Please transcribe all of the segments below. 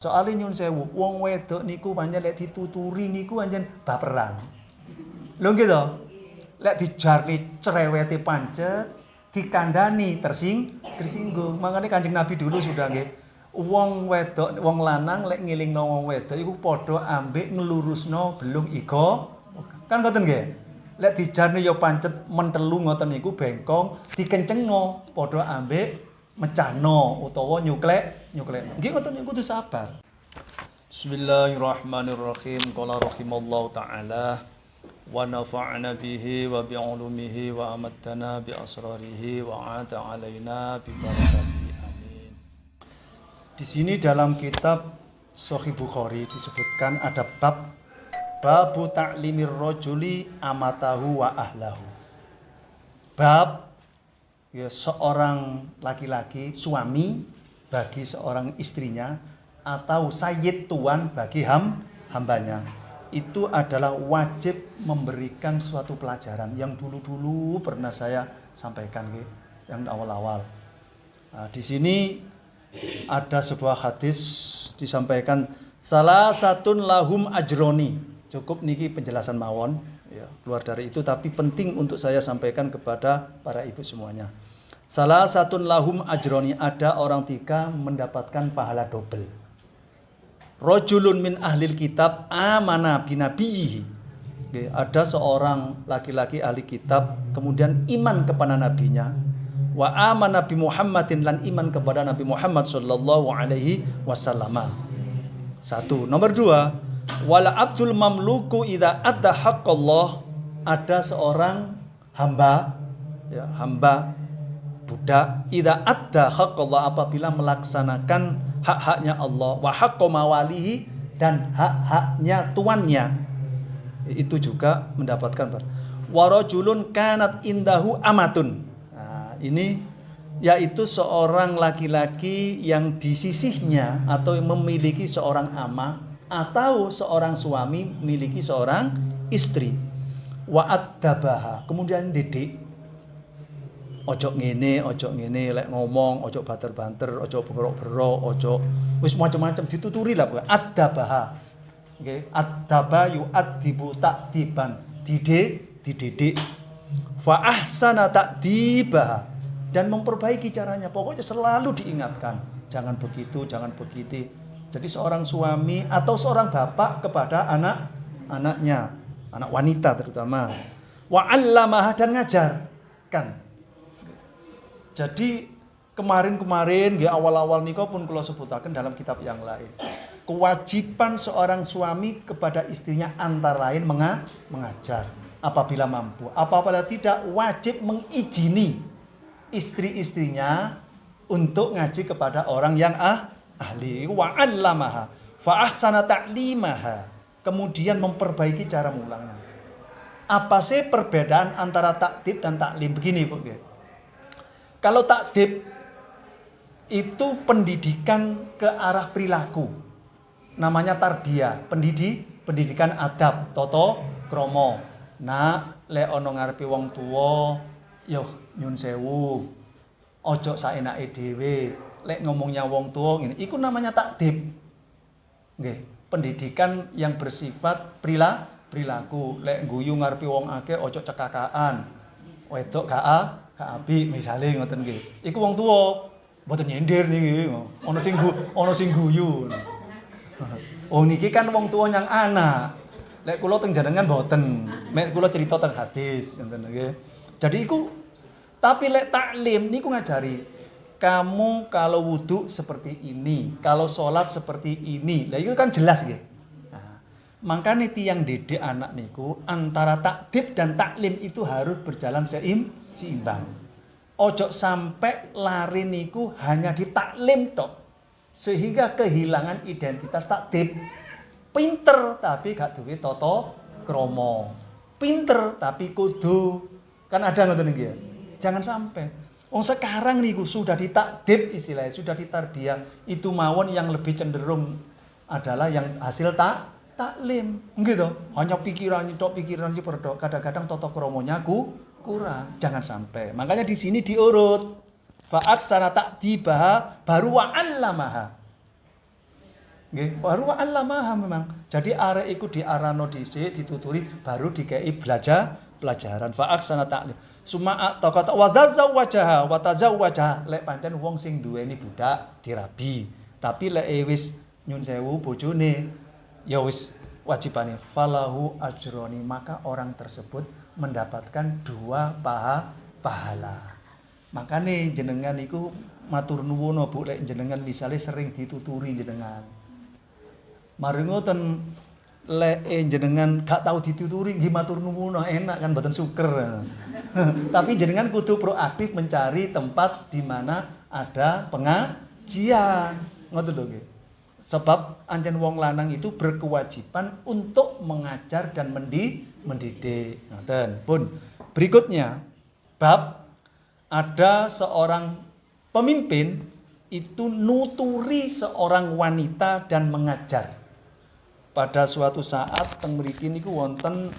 Soale nyun sewu, wong wedok niku pancen lek dituturi niku pancen baperan. Lho nggih to? Lek dijarni cerewete pancet, dikandani tersinggung. Makanya Kanjeng Nabi dulu sudah nggih. Wong wedok, wong lanang lek ngilingno wong wedok iku padha ambek nglurusno belung iga. Kan ngoten nggih. Lek dijarni ya pancet mentelu ngoten niku bengkong, dikencengno padha ambek mecahno utawa nyuklekno. Nggih ngoten niku kudu sabar. Bismillahirrahmanirrahim. Qala rahimallahu taala wa nafa'na bihi wa bi 'ulumihi wa amattana bi asrarihi wa 'ata 'alaina bi barakatihi. Amin. Di sini dalam kitab Sahih Bukhari disebutkan ada bab babu ta'limir rajuli amatahu wa ahlahu. Bab ya seorang laki-laki suami bagi seorang istrinya atau sayyid tuan bagi hambanya itu adalah wajib memberikan suatu pelajaran yang dulu-dulu pernah saya sampaikan yang awal-awal. Nah, di sini ada sebuah hadis disampaikan salah satun lahum ajroni. Cukup niki penjelasan mawon ya, keluar dari itu tapi penting untuk saya sampaikan kepada para ibu semuanya. Salah satun lahum ajroni, ada orang 3 mendapatkan pahala double. Rajulun min ahlil kitab amana binabiyhi. Ada seorang laki-laki ahli kitab kemudian iman kepada nabinya. Wa amana bi Muhammadin, lan iman kepada Nabi Muhammad sallallahu alaihi wasallam. 1. Nomor 2, wala abdul mamluku idza adda haqqallah. Ada seorang hamba ya, hamba budak idza adda haqqallah, apabila melaksanakan hak-haknya Allah, wa haqqo mawalihi, dan hak-haknya tuannya, itu juga mendapatkan. Wa rajulun kanat indahu amatun. Nah, ini yaitu seorang laki-laki yang di sisihnya atau memiliki seorang ama atau seorang suami memiliki seorang istri. Wa addabaha, kemudian didik. Ojo ngene, lek ngomong ojo banter-banter, ojo berok-berok, ojo wis macam-macam dituturi lah pokoknya. Addabaha. Nggih, addaba yu'addibu ta'diban, dididik. Fa ahsana ta'dibaha, dan memperbaiki caranya. Pokoknya selalu diingatkan, jangan begitu, jangan begitu. Jadi seorang suami atau seorang bapak kepada anak-anaknya, anak wanita terutama. Wa 'allamaha, dan ngajarkan. Jadi kemarin ya awal-awal nikah pun kula sebutaken dalam kitab yang lain. Kewajiban seorang suami kepada istrinya antara lain mengajar apabila mampu. Apabila tidak, wajib mengizini istri-istrinya untuk ngaji kepada orang yang ahli. Wa 'allamaha fa ahsana ta'limaha, kemudian memperbaiki cara mengulangnya. Apa sih perbedaan antara takdib dan taklim? Begini, Bu. Kalau takdib itu pendidikan ke arah perilaku, namanya tarbiyah, pendidikan adab, toto kromo. Nah, lek ono ngarepe wong tuwa, yo nyun sewu, ojo saenake dhewe. Lek ngomongnya wong tuwa ngene, iku namanya takdib. Nggih, pendidikan yang bersifat perilaku. Lek guyu ngarepe wong akeh ojo cekakaan. Wedok gak abi misale ngoten nggih. Iku wong tuwa mboten nyindir niki. Ana sing guyu. Oh niki kan wong tuwa nyang anak. Lek kula teng jenengan mboten. Mek kula cerita teng hadis ngoten nggih. Jadi iku, tapi lek taklim niku ngajari kamu kalau wudu seperti ini, kalau sholat seperti ini. Lah itu kan jelas nggih. Nah, makanya tiyang didik anak niku antara takdib dan taklim itu harus berjalan seimbang. Ojo sampai lari niku hanya di taklim tok, sehingga kehilangan identitas takdib. Pinter tapi gak duwe tata krama. Pinter tapi kudu, kan ada ngoten nggih ya. Jangan sampai. Wong sekarang niku sudah ditakdib istilahnya, sudah ditarbiyah, itu mawon yang lebih cenderung adalah yang hasil taklim. Gitu. Hanya pikiran berdok, kadang-kadang tata kramanya kurang. Jangan sampai. Makanya di sini diurut. Fa aksana ta'dibaha baru wa 'allamaha. Nggih, baru allamaha memang. Jadi arek iku diarano dhisik, dituturi baru dikei pelajaran. Fa aksana ta'lim. Suma taqata wa tazawwajaha wa tazawwajaha. Lek pancen wong sing duweni budak dirabi. Tapi lek wis nyun sewu bojone ya wis wajibane falahu ajroni, maka orang tersebut mendapatkan 2 pahala. Makane jenengan iku matur nuwun Bu lek jenengan misale sering dituturi jenengan. Mari ngoten lek jenengan gak tahu dituturi nggih matur nuwun enak kan mboten suker. Tapi jenengan kudu proaktif mencari tempat di mana ada pengajian. Ngoten lho nggih. Sebab ancen wong lanang itu berkewajiban untuk mengajar dan mendidik. Ngoten. Pun berikutnya bab ada seorang pemimpin itu nuturi seorang wanita dan mengajar. Pada suatu saat teng mriki niku wonten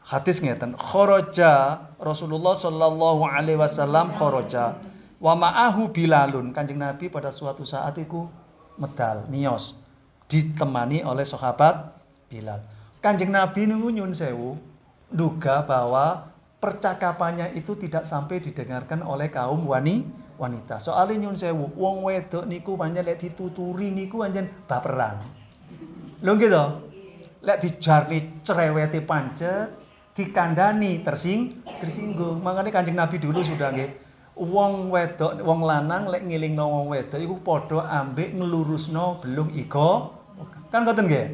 hadis ngeten, kharaja Rasulullah sallallahu alaihi wasallam kharaja wa ma'ahu Bilalun. Kanjeng Nabi pada suatu saat iku medal miyos ditemani oleh sahabat Bilal. Kanjeng Nabi niku nyun sewu nduga bahwa percakapannya itu tidak sampai didengarkan oleh kaum wanita. Soalnya nyun sewu wong wedok niku pancen lek dituturi niku pancen baperan. Lho gitu. Lek dijarni cerewete pancet, dikandani tersinggung. Makanya Kanjeng Nabi dulu sudah nggih. Wong wedok, wong lanang lek ngilingno wong wedok iku padha ambek nglurusno belung iga. Kan ngoten nggih.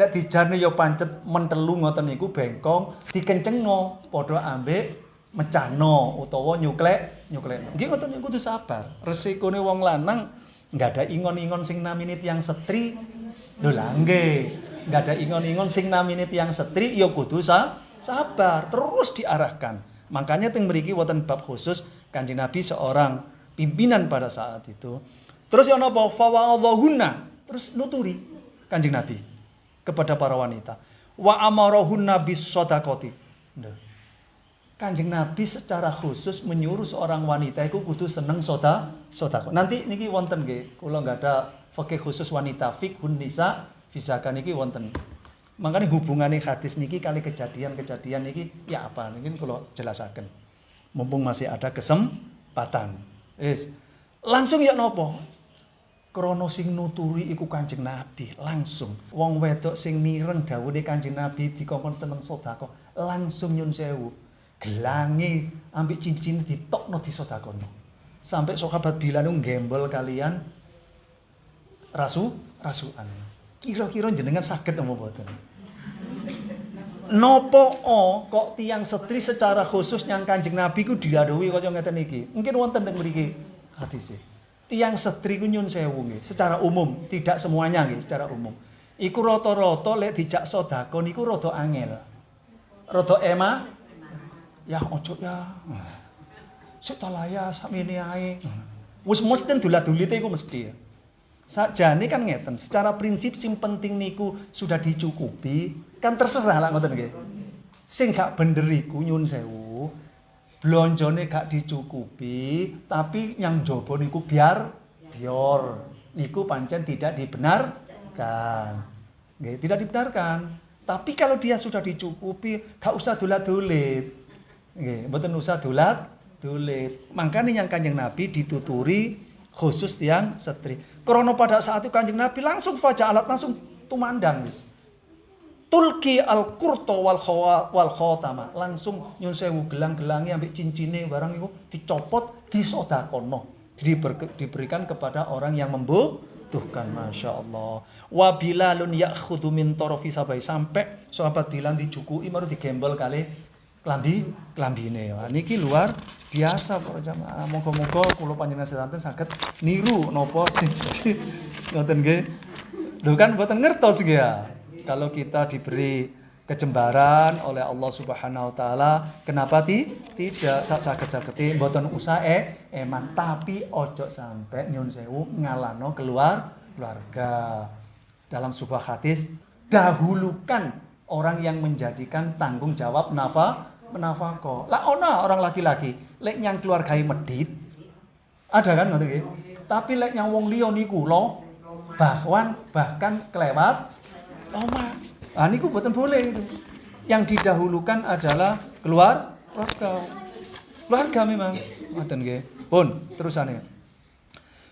Lek dijarni ya pancet mentelu ngoten niku bengkong, dikencengno padha ambek mecahno utawa nyuklek. Nggih ngoten niku kudu sabar. Resikone wong lanang enggak ada ingon-ingon sing namine tiyang setri. Lho lah nggih, enggak ada ingon-ingon sing namine tiyang setri ya kudu sabar, terus diarahkan. Makanya teng mriki wonten bab khusus Kanjeng Nabi seorang pimpinan pada saat itu. Terus ya napa fawallahunna, terus nuturi Kanjeng Nabi kepada para wanita. Wa amarahunna bis shadaqati. Kanjeng Nabi secara khusus menyuruh seorang wanita itu kudu seneng sedekah. Nanti niki wonten nggih, kula enggak ada fikih khusus wanita, fiqhun nisa, fisaka niki wonten. Makanya hubungannya hadis niki kali kejadian-kejadian niki ya apa niki kula jelasaken. Mumpung masih ada kesempatan. Langsung ya napa? Krana sing nuturi iku Kanjeng Nabi langsung. Wong wedok sing mireng dawuhe Kanjeng Nabi dikongkon seneng sedekah, langsung nyun sewu. Gelange ambek cincin ditokno disedekahno. Sampai sahabat Bilal nggembol kalian rasukan. Kira-kira jenengan saged apa mboten? Napa kok tiyang setri secara khusus yang Kanjeng Nabi ku diadui kaya ngeten iki. Mungkin wonten teng mriki hadise. Tiyang setri ku nyun sewu nggih, secara umum, tidak semuanya nggih, secara umum. Iku rata-rata lek dijak sedekah niku rada angel. Rada ya ojo ya. Sik talaya sakmene ae. Wis mesti dulat-dulite iku mesti. Sakjane kan ngeten, secara prinsip sing penting niku sudah dicukupi, kan terserah lah ngoten nggih. Sing gak bener iku nyun sewu, blonjone gak dicukupi, tapi yang jaba niku biar niku pancen tidak dibenarkan. Nggih, tidak dibenarkan. Tapi kalau dia sudah dicukupi, gak usah dolat-dolit. Nggih, mboten usah dolat-dolit. Makane yang Kanjeng Nabi dituturi khusus tiyang setri. Krana pada saat itu Kanjeng Nabi langsung faja'alat, langsung tumandang wis. Tulki al-qurta wal khotama, langsung nyun sewu gelang-gelange ambek cincine barang iku dicopot, disedekahno, diberikan kepada orang yang membutuhkan. Masyaallah. Wa Bilalun ya'khudhu min tarafi sabai, sampai sahabat Bilal dicukuki baru digembol kali klambine. Wah niki luar biasa para jamaah. Moga-moga kula panjenengan sedanten saged niru napa sing ngoten nggih. Lho kan mboten ngertos nggih ya. Kalau kita diberi kejembaran oleh Allah Subhanahu wa taala, kenapa tidak saged-saged mboten usah eman, tapi ojo sampai nyun sewu ngalano keluarga. Dalam sebuah hadis, dahulukan orang yang menjadikan tanggung jawab menafkah. Lah orang laki-laki lek nyang keluargae medhit. Ada kan ngoten nggih. Tapi lek nyang wong liya niku bahkan kelewat oma. Ah niku mboten boleh. Yang didahulukan adalah keluarga memang. Ngoten nggih. Pun terusane.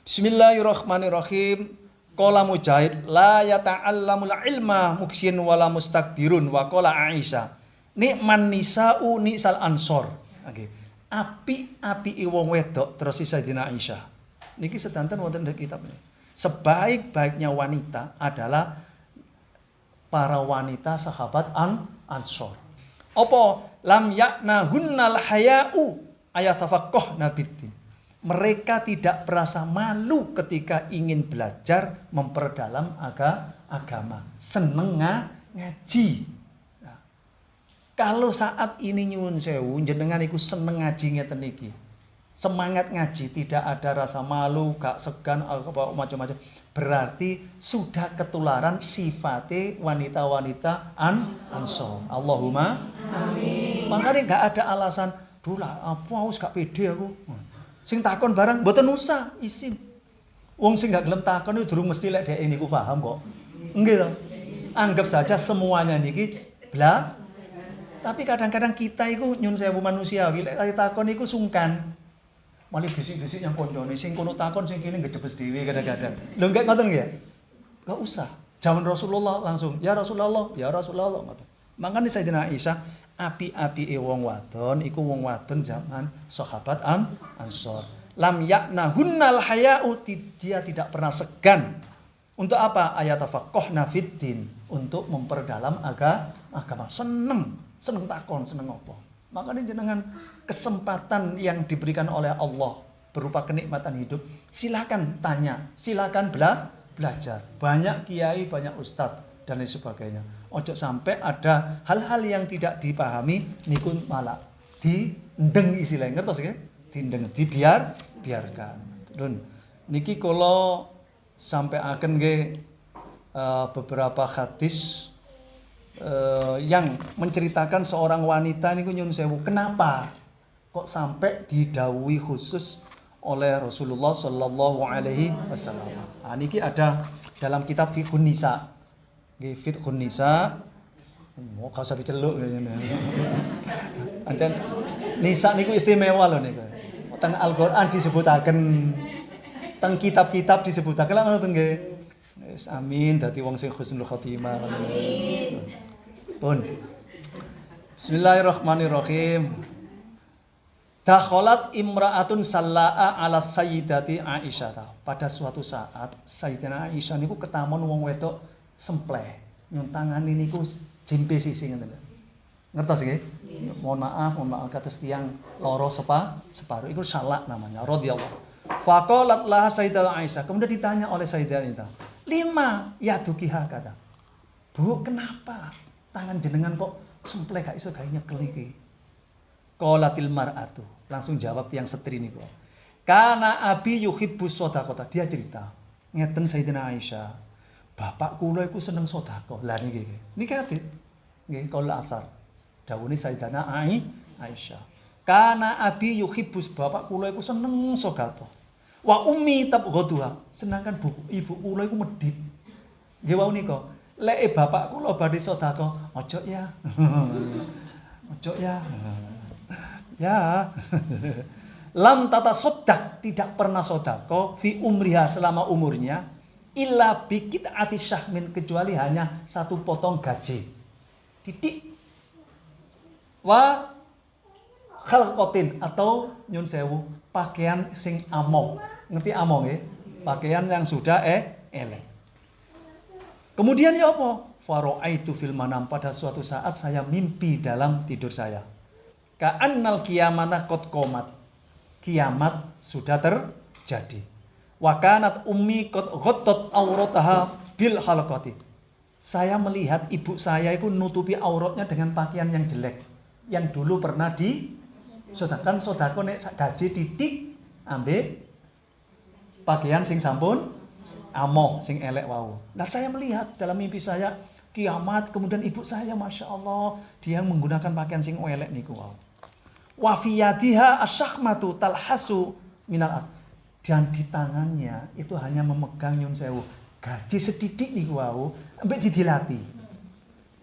Bismillahirrahmanirrahim. Qala Mujahid la yata'allamul ilma muksyin wala mustakbirun wa qala Aisyah nikman nisa'u nisal ansor. Nggih. Api wong wedok terus Sayyidina Aisyah. Niki sedanten wonten ing kitab. Sebaik-baiknya wanita adalah para wanita sahabat Ansor. Apa lam yaknahunnal haya'u ayatafaqqahna biddin. Mereka tidak merasa malu ketika ingin belajar memperdalam agama. Seneng ngaji. Nah, kalau saat ini nyuwun sewu jenengan iku seneng ngaji ngeten iki. Semangat ngaji, tidak ada rasa malu, gak segan apa macam-macam. Berarti sudah ketularan sifate wanita-wanita Ansor. Allahumma amin. Makanya gak ada alasan, "Dulah, apa wis gak pede aku." Sing takon barang mboten usah isin. Wong sing gak gelem takon itu durung mesti lek dhek niku paham kok. Nggih to. Anggap saja semuanya niki bla. Tapi kadang-kadang kita iku nyun sewu manusiawi lek takon iku sungkan. Malah bisik-bisik yang koncone sing kono takon sing kene ngejebes dhewe kadang-kadang. Lho enggak ngoten nggih ya? Enggak usah. Zaman Rasulullah langsung, "Ya Rasulullah, ya Rasulullah." Ngoten. Makane Sayyidina Aisyah api-apike wong wadon iku wong wadon zaman sahabat Ansor. Lam yaknahunnal haya'u, dia tidak pernah segan. Untuk apa? Ayatafaqqahna fiddin, untuk memperdalam agama. Seneng takon, seneng apa. Makanya jenengan kesempatan yang diberikan oleh Allah berupa kenikmatan hidup, silakan tanya, silakan belajar. Banyak kiai, banyak ustadz dan lain sebagainya. Ojo sampai ada hal-hal yang tidak dipahami niku malah diendeng istilahnya, ngertos nggih? Diendeng, biarkan. Dun niki kula sampaiaken nggih beberapa hadis yang menceritakan seorang wanita niku nyun sewu. Kenapa kok sampai didhawuhi khusus oleh Rasulullah sallallahu alaihi wasallam. Nah, niki ada dalam kitab Fiqhun Nisa. Nggih, Fiqhun Nisa. Mau gak usah diceluk ngene. Ancen Nisa niku istimewa lho niku. Teng Al-Qur'an disebutaken, teng kitab-kitab disebutaken lha ngoten nggih. Wis amin dadi wong sing husnul khotimah. Pun. Bismillahirrahmanirrahim. Dakhalat imra'atun salla'a ala sayyidati Aisyah. Pada suatu saat Sayyidina Aisyah niku ketamon wong wedok sempleh. Nyun tangane niku jempe sisi ngeten. Ngertos nggih? Mohon maaf kados tiyang loro separuh. Iku salak namanya, radhiyallahu. Faqalat laha Sayyidah Aisyah. Kemudian ditanya oleh Sayyidah Aisyah, "Lima yadukiha," kata. "Bu, kenapa tangan jenengan kok sempleh gak iso gawe nyekel iki?" Qalatil mar'atu. Langsung jawab tiyang setri niku. "Kana abi yuhibbus shadaqah." Dia cerita, ngeten Sayyidah Aisyah, "Bapak kula iku seneng sedekah." Lah niki. Niki hadis. Nggih, kaula asar. Dawuhe Sayyidah Aisyah. "Kana abi yuhibbus," bapak kula iku seneng sedekah. "Wa ummi tabghaduha." Sedangkan ibu kula iku medhit. Nggih wau nika. Lek bapak kula badhe sedekah, "Ojo ya." Ojo ya. Ya. Lam tata sodak, tidak pernah sodako fi umriha selama umurnya illa bikit ati syahmin, kecuali hanya satu potong gaji titik wa khalqatin, atau nyun sewu pakaian sing among. Ngerti among nggih? Pakaian yang sudah elek. Kemudian ya apa? Fara'aitu fil manam, pada suatu saat saya mimpi dalam tidur saya. Ka'annal qiyamata qad qomat. Kiamat sudah terjadi. Wa kanat ummi qad ghattat aurataha bil halqati. Saya melihat ibu saya itu nutupi auratnya dengan pakaian yang jelek. Yang dulu pernah disedekahkan, sedekah nek gaji titik ambek pakaian sing sampun amoh sing elek wau. Nah, saya melihat dalam mimpi saya kiamat, kemudian ibu saya Masya Allah dia menggunakan pakaian sing elek niku wau. Wa fi yadiha asyahmatu talhasu minal, dan di tangannya itu hanya memegang nyun sewu gaji sedidik niku wau ambek didilati.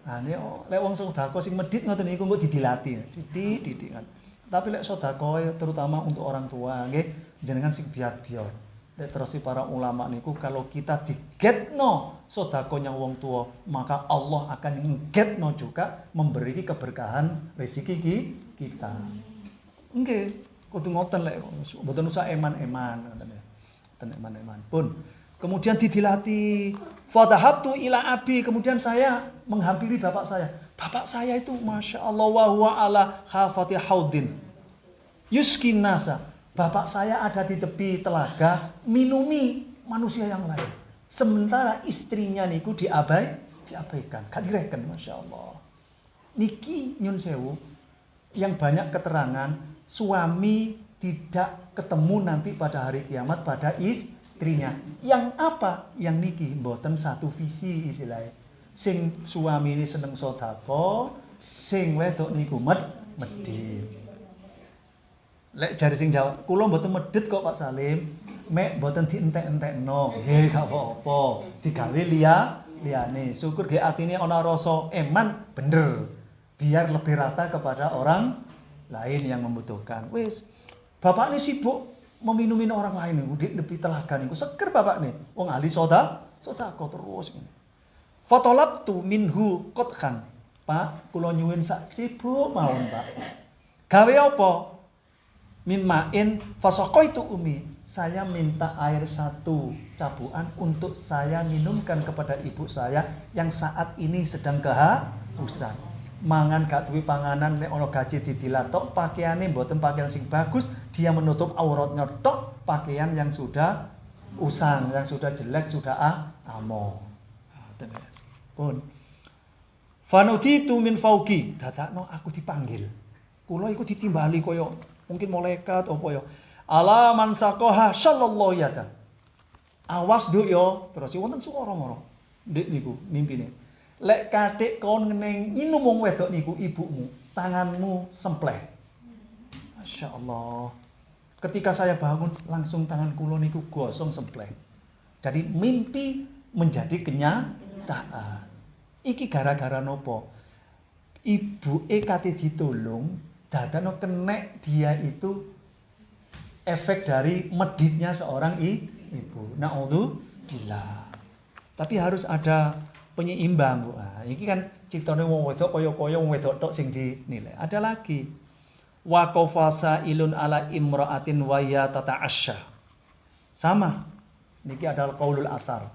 Nah nek lek wong sedekah sing medhit ngoten niku mbok didilati. Didik. Tapi lek sedekah terutama untuk orang tua nggih jenengan sing biar-biar. Lek terus para ulama niku kalau kita digetno sedekahnya wong tua, maka Allah akan ngetno juga memberi keberkahan rezeki kita. Nggih, kudu ngoten lek mboten usah eman-eman ngoten ya. Mboten eman-eman pun. Kemudian didilati, fadahabtu ila abi, kemudian saya menghampiri bapak saya. Bapak saya itu Masya Allah wa huwa ala khafati haudin. Yuskin nasa. Bapak saya ada di tepi telaga minumi manusia yang lain. Sementara istrinya niku diabaikan. Gak direken, Masya Allah. Niki nyun sewu yang banyak keterangan suami tidak ketemu nanti pada hari kiamat pada istrinya. Yang apa? Yang niki mboten satu visi istilahnya. Sing suami ini seneng sedekah, sing wedok niku medhit. Lek jari sing jawab, kula mboten medhit kok Pak Salim. Mek mboten dientek-entekno. Nggih gak apa-apa. Digawe liyane. Syukur nggih atine ana rasa eman bener. Biar lebih rata kepada orang lain yang membutuhkan. Wis. Bapak ini sibuk meminumi orang lain niku di tepi telaga niku. Seger bapak nih. Wong ahli sedekah terus ngene. Fatolabtu minhu qothan. Pak, kula nyuwun sak cebok mawon, Pak. Gawe apa? Min ma'in fasaqaitu umi. Saya minta air satu cabuan untuk saya minumkan kepada ibu saya yang saat ini sedang kehausan. Mangan gak duwe panganan nek ana gaji didilatok, pakaiane mboten pakaian sing bagus, dia menutup auratnya tok, pakaian yang sudah usang, yang sudah jelek, sudah amo. Pun fanuditu min fauqi, dadakno aku dipanggil. Kula iku ditimbali kaya mungkin malaikat apa ya. Ala man saqaha sallallahu yata. Awas nduk yo, terus wonten swara moro. Ndek niku mimpine. Lek kathik kon ngeneng nginum wong wedok niku ibumu, tanganmu sempleh. Masya Allah. Ketika saya bangun langsung tangan kula niku gosong sempleh. Jadi mimpi menjadi kenyataan. Iki gara-gara nopo? Ibu kate ditolong, dadakno kenek dia itu efek dari meditnya seorang ibu. Na'udzubillah. Tapi harus ada penyeimbang, Bu. Nah, iki kan ciptane wong wedok kaya-kaya wong wedok tok sing dinilai. Ada lagi. Wa qafasa ilun ala imra'atin wa ya tata'asya. Sama. Niki adalah qaulul athar.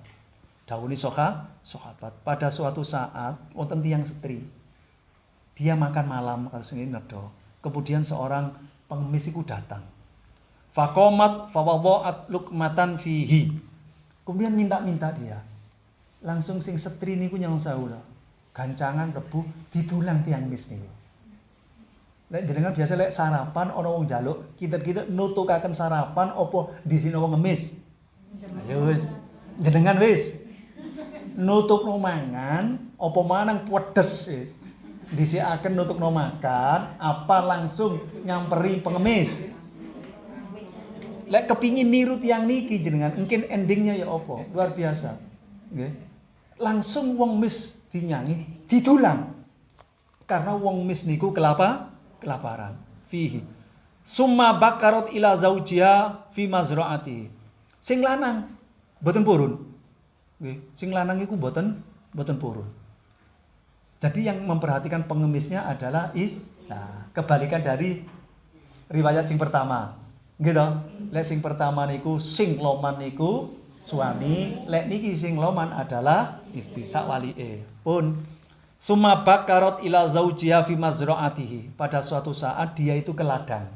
Dawuni sahabat. Pada suatu saat wonten tiyang setri. Dia makan malam kados ngene nedo. Kemudian seorang pengemis iku datang. Faqamat fawadha'at luqmatan fihi. Kemudian minta-minta dia. Langsung sing setri niku nyang saula. Gancangan rebu ditulang tiang mis niku. Lek jenengan biasa lek sarapan ana wong njaluk, kita nutukaken sarapan apa disina wong ngemis. Ayo wis. Jenengan wis nutukno mangan apa manang pedes wis. Disikaken nutukno makan apa langsung nyamperi pengemis. Lek kepingin niru tiang niki jenengan, mungkin endingnya ya apa? Luar biasa. Nggih. Langsung wong mis dinyangi, didulang. Karena wong mis niku kelaparan. Fihi. Summa bakarat ila zaujiha fi mazraati. Sing lanang mboten purun. Nggih, sing lanang iku mboten purun. Jadi yang memperhatikan pengemisnya adalah kebalikan dari riwayat sing pertama. Gitu. Lek sing pertama niku sing loman niku suami, lek niki sing loman adalah istri sak walike. Pun summa bakarat ila zaujiha fi mazraatihi. Pada suatu saat dia itu ke ladang.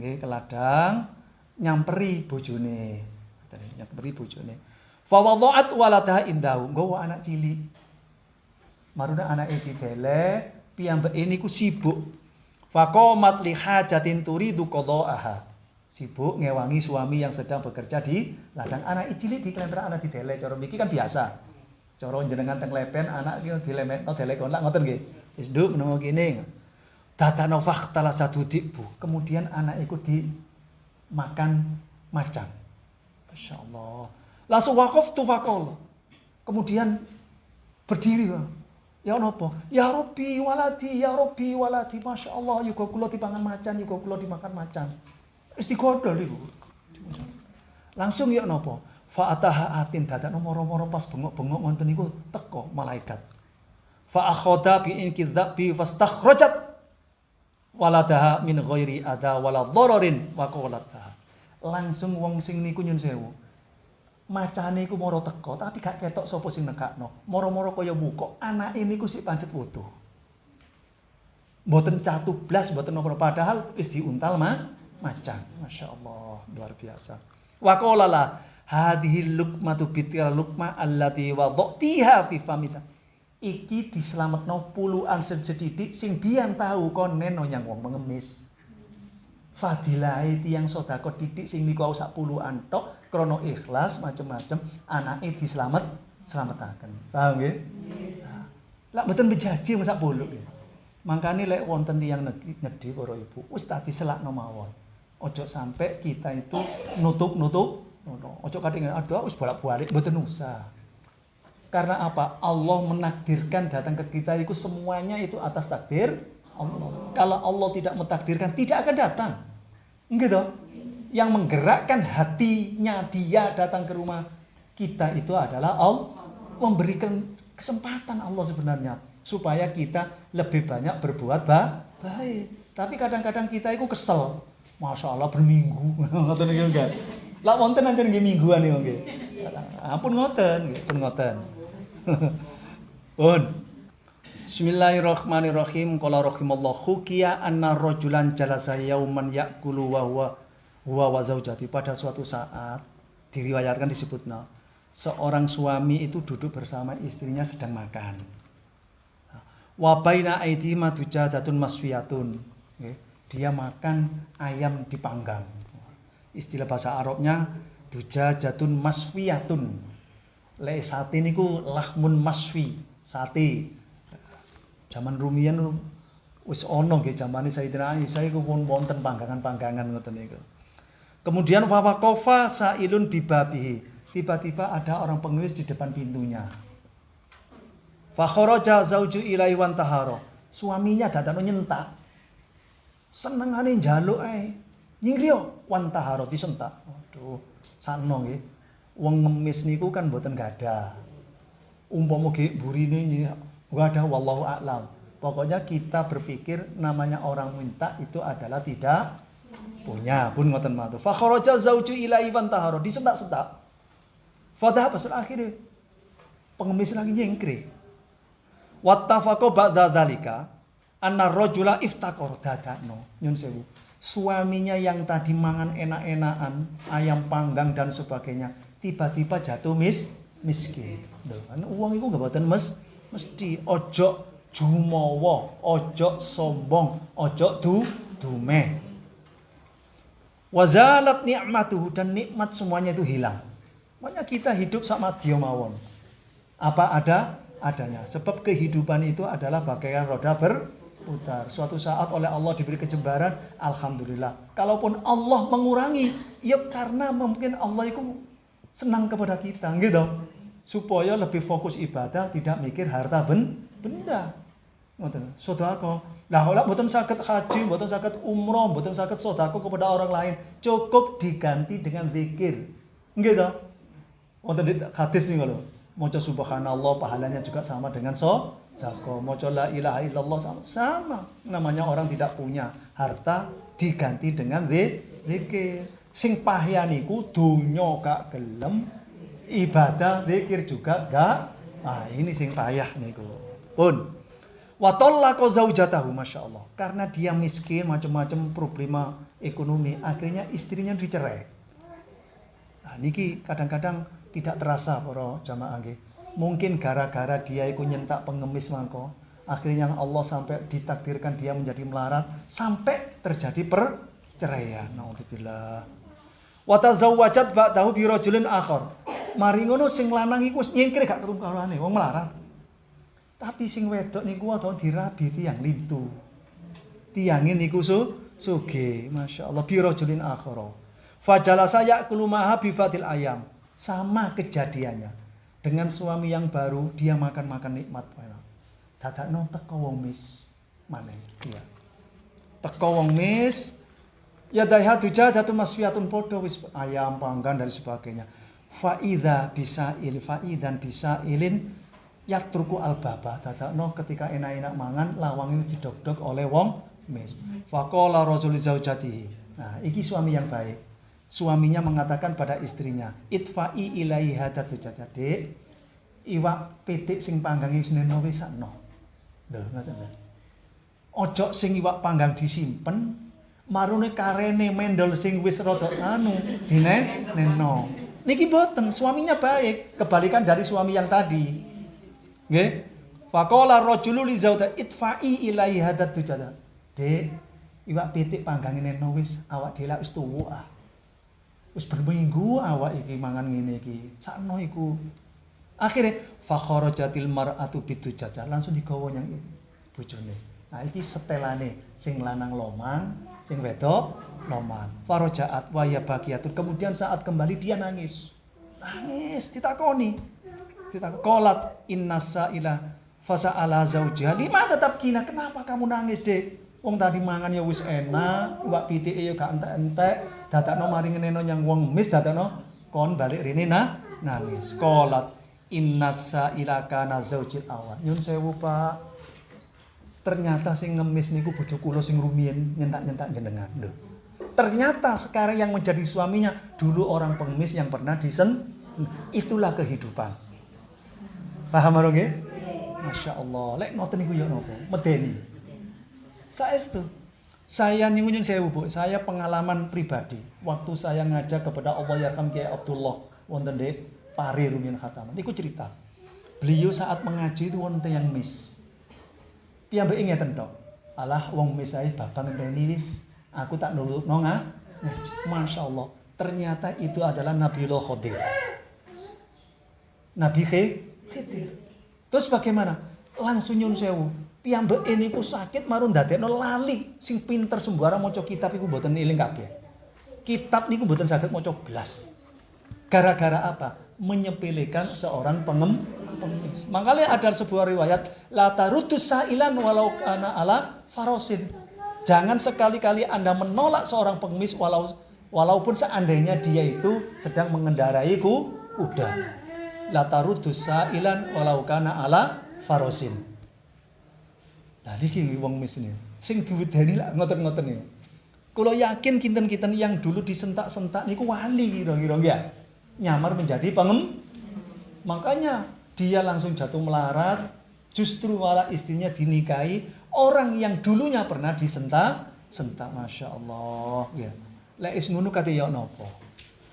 Nggih, ke ladang nyamperi bojone. Nyamperi bojone. Fa wadha'at waladaha indahu, nggawa anak cilik. Maruna anake didele, piyambake niku sibuk. Faqamat li hajatin turidu qada'aha. Sibuk ngewangi suami yang sedang bekerja di ladang. Anak cilik diklentrak anak didele, cara mriki kan biasa. Cara jenengan teng lepen anak ki dilemekno delek lak ngoten nggih. Wis nduk menengo kene. Dadana fakhtala satu dibu. Kemudian anak iku dimakan macan. Masyaallah. Langsung waqaftu faqala. Kemudian berdiri. Ya napa? Ya Rabbi waladi, ya Rabbi waladi. Masya Allah, yuga kula dipangan macan, yuga kula dimakan macan. Wis digodhol iku. Langsung ya napa? Fa ataha atin dadakno moro-moro pas bengok-bengok ngoten niku teko malaikat. Fa akhadha bi inkidzabi fastakhrajat waladaha min ghairi adha wala dhararin wa qalataha. Langsung wong sing niku nyun sewu. Macane iku moro teko, tapi gak ketok sapa sing nekakno. Moro-moro kaya muka, anake niku sik pancet wutuh. Mboten catu blas, mboten napa padahal wis diuntal macan. Masya Allah, luar biasa. Wa qala la hadhihi luqmatu bitil luqma allati wadatiha fi famisa. Iki dislametno puluhan sejedidik sing biyen tahu kon neno nyang wong mengemis. Fadilahe tiyang sedekah didik sing niku sak puluhan tok krana ikhlas macem-macem anake dislametaken. Paham nggih? Lah mboten bejaji sak bolok nggih. Mangkane lek wonten tiyang nedhi para ibu, wis tak diselakno mawon. Ojo sampai kita itu nutup-nutup, ojo kadang aduh wis bolak-balik mboten usah. Karena apa? Allah menakdirkan datang ke kita itu semuanya itu atas takdir Allah. Kalau Allah tidak mentakdirkan tidak akan datang. Gitu. Yang menggerakkan hatinya dia datang ke rumah kita itu adalah Allah, memberikan kesempatan Allah sebenarnya supaya kita lebih banyak berbuat baik. Tapi kadang-kadang kita itu kesel. Masya Allah berminggu. Ngoten nggih enggak. Lah wonten anjen nggih mingguan nggih. Ampun ngoten, nggih, pun ngoten. Pun. Bismillahirrahmanirrahim. Qala rahimallahu hukiya anna rajulan jalasa yauman ya'kulu wa huwa wa zaujati. Pada suatu saat diriwayatkan disebutna seorang suami itu duduk bersama istrinya sedang makan. Wa baina aydihima dujadatun masfiyatun. Dia makan ayam dipanggang. Istilah bahasa Arabnya dujajatun masfiyatun. Le sate niku lahmun masfi, sate. Zaman rumiyin wis ana nggih zamane Sayyidina Aisyah iku pun wonten panggangan-panggangan ngoten niku. Kemudian fawaqafa sailun bibabihi. Tiba-tiba ada orang pengemis di depan pintunya. Fa kharaja zauju ilaihi wan tahara. Suaminya dadakno nyentak. Senengane njaluk ae. Nyingriyo wan tahara disentak. Aduh, sakno nggih. Wong ngemis niku kan mboten gadah. Umpama ge burine ada wallahu a'lam. Pokoknya kita berpikir namanya orang minta itu adalah tidak punya. Pun ngoten matu. Fa kharaja zauju ilaihi wan tahara disentak-sentak. Fadha pasal akhirnya pengemis lagi nyengkre. Wattafaqa ba'da dzalika anna rajula iftaqara dadakno. Nyun sewu. Suaminya yang tadi mangan enak-enakan, ayam panggang dan sebagainya, tiba-tiba jatuh miskin. Lho, kan uang iku gak boten mesti ojo jumawa, ojo sombong, ojo dumeh. Wazalat ni'matuhu dan nikmat semuanya itu hilang. Makanya kita hidup sama dia mawon. Apa adanya. Sebab kehidupan itu adalah bagaikan roda berputar. Suatu saat oleh Allah diberi kejembaran, alhamdulillah. Kalaupun Allah mengurangi, ya karena mungkin Allah itu senang kepada kita, gitu. Supaya lebih fokus ibadah, tidak mikir harta benda. Ngoten. Sedekah. Lah ora mboten saged haji, mboten saged umroh, mboten saged sedekah kepada orang lain, cukup diganti dengan zikir. Nggih to? Wonten di hadis niku lho. Maca subhanallah pahalanya juga sama dengan sedekah. Maca la ilaha illallah sama. Namanya orang tidak punya harta diganti dengan zikir. Sing pahya niku donya gak gelem, ibadah zikir juga gak. Nah, ini sing payah niku. Pun wa talaqa zaujatahu, masyaallah. Karena dia miskin, macam-macam problema ekonomi, akhirnya istrinya dicerai. Nah, niki kadang-kadang tidak terasa para jamaah nggih. Mungkin gara-gara dia iku nyentak pengemis mangko, akhirnya Allah sampai ditakdirkan dia menjadi melarat sampai terjadi perceraian. Nauzubillah. Wa tazawwajat ba'dahu bi rajulin akhar. Mari ngono sing lanang iku wis nyingkir gak ketemu karone wong melarat. Tapi sing wedok niku ado dirabi tiyang lintu. Tiyange niku sugih, masyaallah bi rajulin akhar. Fajalasa ya'kulu maha bi fatil ayam. Sama kejadiannya. Dengan suami yang baru, dia makan-makan nikmat. Dadakno teko wong mis. Maneh. Iya. Teko wong mis, ya daiha dujajatun masfiyatun podo wis ayam panggang dan sebagainya. Faidan bisa ilin yatruku albaba. Dadakno ketika enak-enak mangan lawang ini didok-dok oleh wong mis. Faqala rajul zaujatihi. Nah, iki suami yang baik. Suaminya mengatakan pada istrinya, "Itfa'i ilaihi hadat dujajade." Iwak pitik sing panggang wis neno wis sakno. Lho, ngoten lho. Ojo sing iwak panggang disimpen, marune karene mendol sing wis rada anu dineno. Niki boten, suaminya baik, kebalikan dari suami yang tadi. Nggih. Faqala rajulu li zauja itfa'i ilaihi hadat dujajade. Dek, iwak pitik panggang neno wis awak dhewe wis tuwa ah. Wis berminggu awak iki mangan ngene iki. Sakno iku. Akhirnya fakharajatil mar'atu bidujajah, langsung digawa yang bojone. Nah iki setelane sing lanang loman, sing wedok loman. Farajaat wa ya baqiyatun. Kemudian saat kembali dia nangis. Nangis ditakoni. Qalat innasa'ila fasa'ala zaujiha lima tetap kina. Kenapa kamu nangis, Dek? Wong tadi mangan ya wis enak, iwak pitike ya gak entek-entek, dadakno mari ngeneno yang wong mis dadakno kon balik rene nangis. Qalat innasa'ila kana zaujil awal. Nyun sewu, Pak. Ternyata sing ngemis niku bojo kula sing rumiyin nyentak-nyentak jenengan. Loh. Ternyata sekarang yang menjadi suaminya dulu orang pengemis yang pernah itulah kehidupan. Paham ora nggih? Masyaallah. Lek ngoten niku ya napa? Medeni. Saestu. Saya niku nyun sewu, Bu. Saya pengalaman pribadi. Waktu saya ngajak kepada Allah yarham Kiai Abdullah wonten di Pari Rumiyin Khataman. Niku cerita. Beliau saat mengaji itu wonten yang mis. Piyambake ngeten tok. Alah wong mis ae babang ngenteni wis. Aku tak nurutno ngaji. Masyaallah. Ternyata itu adalah Nabiullah Khidir. Nabi Khidir. Terus bagaimana? Langsung nyun sewu. Piyambake niku sakit marun ndadekno lali. Sing pinter sembarang maca kitab iku mboten eling kabeh. Kitab niku mboten saged maca blas. Gara-gara apa? Menyepelekan seorang pengemis. Makanya ada sebuah riwayat, la tarudus sa'ilan walau kana ala farosin. Jangan sekali-kali Anda menolak seorang pengemis walaupun seandainya dia itu sedang mengendarai kuda. La tarudus sa'ilan walau kana ala farosin. Lah niki wong mis niku. Sing diwedeni lak ngoten-ngoten niku. Kula yakin kinten-kinten yang dulu disentak-sentak niku wali kira-kira ya. Nyamar menjadi makanya dia langsung jatuh melarat, justru malah istrinya dinikahi orang yang dulunya pernah disentak. Masya Allah ya. Lek is ngono kate ya napa?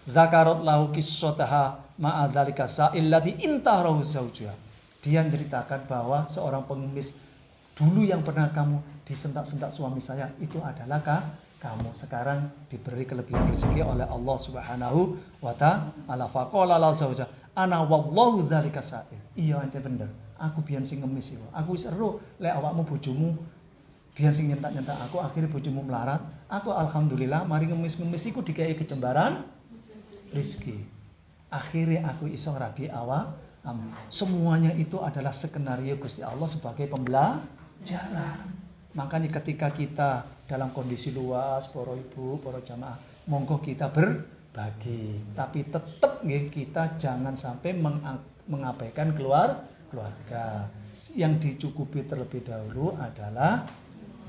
Zakarat lahu qissataha ma'a dzalika sa'il ladzi intaharahu zaujuha. Dia menceritakan bahwa seorang pengemis dulu yang pernah kamu disentak-sentak suami saya itu adalah kamu sekarang diberi kelebihan rezeki oleh Allah Subhanahu wa ta'ala. Faqala la zauja ana wallahu dzalika sa'il. Iya ancen bener. Aku biyen sing ngemis iku. Aku wis ero lek awakmu bojomu biyen sing nyentak-nyentak aku akhirnya bojomu melarat. Aku alhamdulillah mari ngemis-ngemis iku dikei kecembaran rezeki. Akhirnya aku iso rabi awak. Semuanya itu adalah skenario Gusti Allah sebagai pembelajaran. Makanya ketika kita dalam kondisi luas, para ibu, para jamaah, monggo kita berbagi. Tapi tetap kita jangan sampai mengabaikan keluarga. Yang dicukupi terlebih dahulu adalah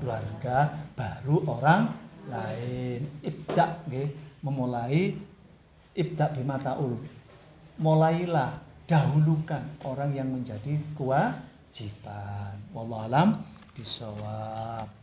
keluarga, baru orang lain. Ibda bima ta'ul. Mulailah, dahulukan orang yang menjadi kewajiban. Wallahu a'lam bishawab.